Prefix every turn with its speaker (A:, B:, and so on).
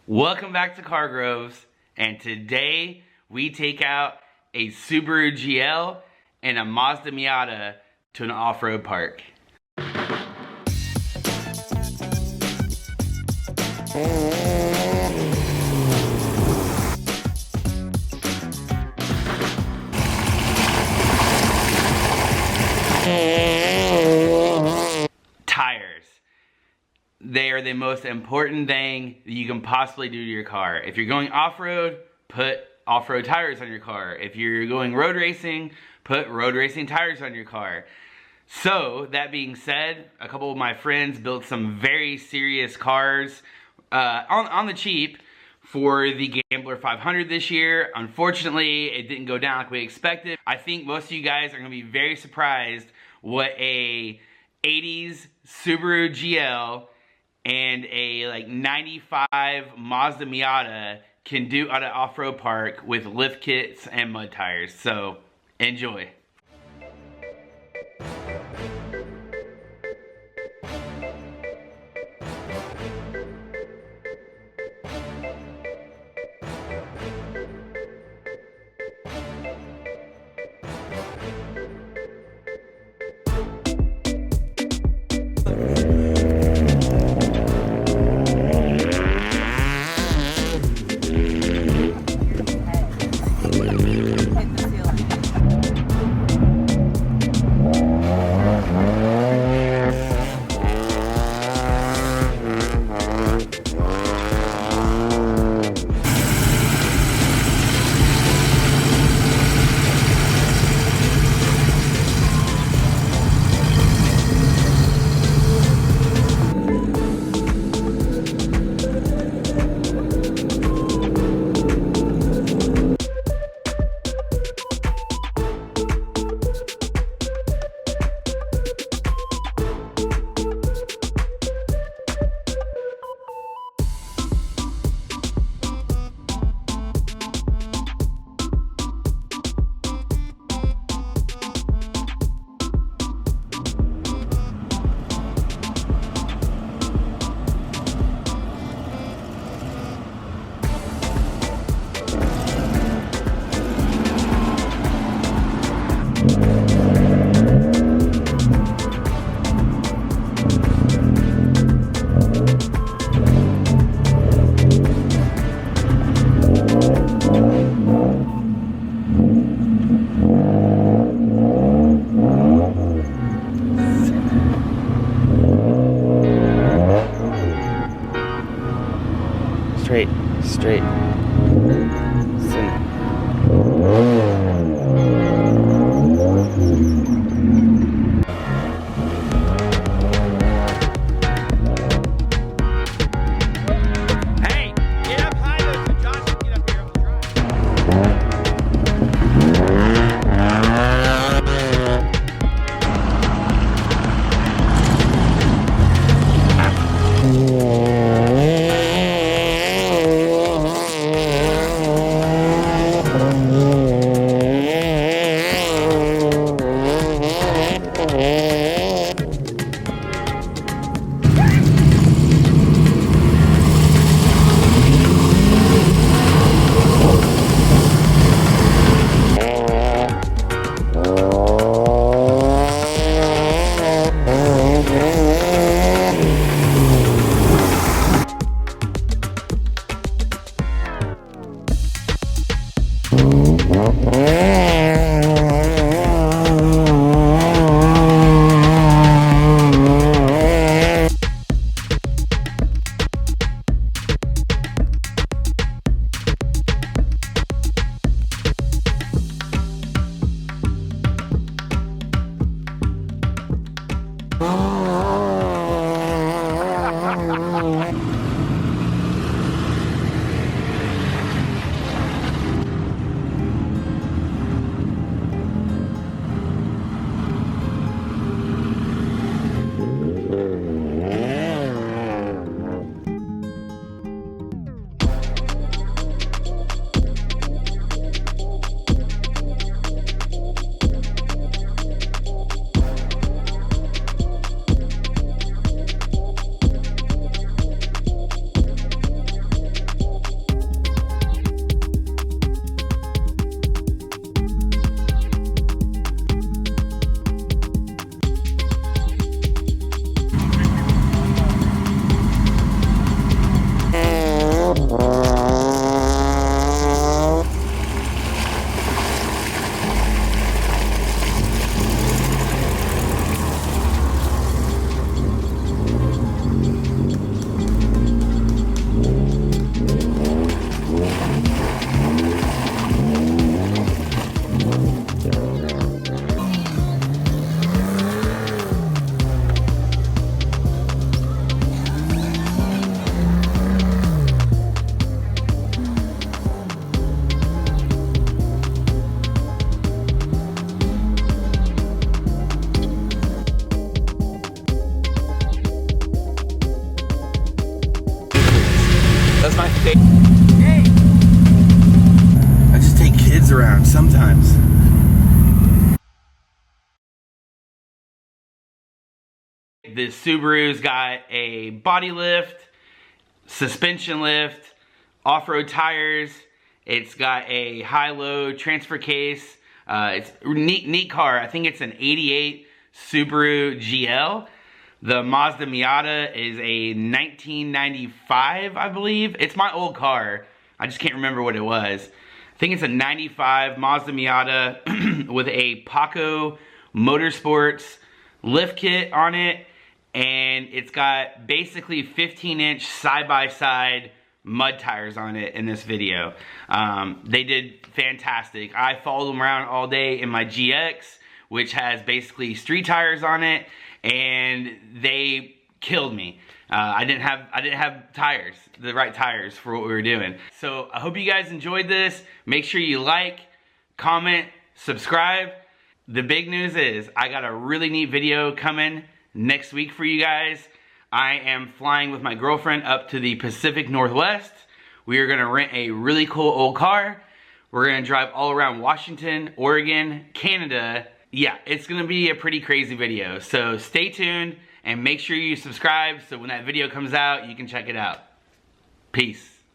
A: Welcome back to Car Groves, and today we take out a Subaru GL and a Mazda Miata to an off-road park. Tires. They are the most important thing that you can possibly do to your car. If you're going off-road, put off-road tires on your car. If you're going road racing, put road racing tires on your car. So, that being said, a couple of my friends built some very serious cars on the cheap for the Gambler 500 this year. Unfortunately, it didn't go down like we expected. I think most of you guys are going to be very surprised what a 80s Subaru GL and a like 95 Mazda Miata can do at an off-road park with lift kits and mud tires. So, enjoy. Straight. Hey, get up high though so Josh can get up here on the Hey! I just take kids around sometimes. The Subaru's got a body lift, suspension lift, off-road tires. It's got a high-low transfer case. It's a neat car. I think it's an 88 Subaru GL. The Mazda Miata is a 1995, I believe. It's my old car. I just can't remember what it was. I think it's a 95 Mazda Miata with a Paco Motorsports lift kit on it. And it's got basically 15-inch side-by-side mud tires on it in this video. They did fantastic. I followed them around all day in my GX, which has basically street tires on it, and they killed me. I didn't have tires, the right tires for what we were doing. So I hope you guys enjoyed this. Make sure you like, comment, subscribe. The big news is I got a really neat video coming next week for you guys. I am flying with my girlfriend up to the Pacific Northwest. We are gonna rent a really cool old car. We're gonna drive all around Washington, Oregon, Canada. Yeah, it's gonna be a pretty crazy video. So stay tuned and make sure you subscribe so when that video comes out, you can check it out. Peace.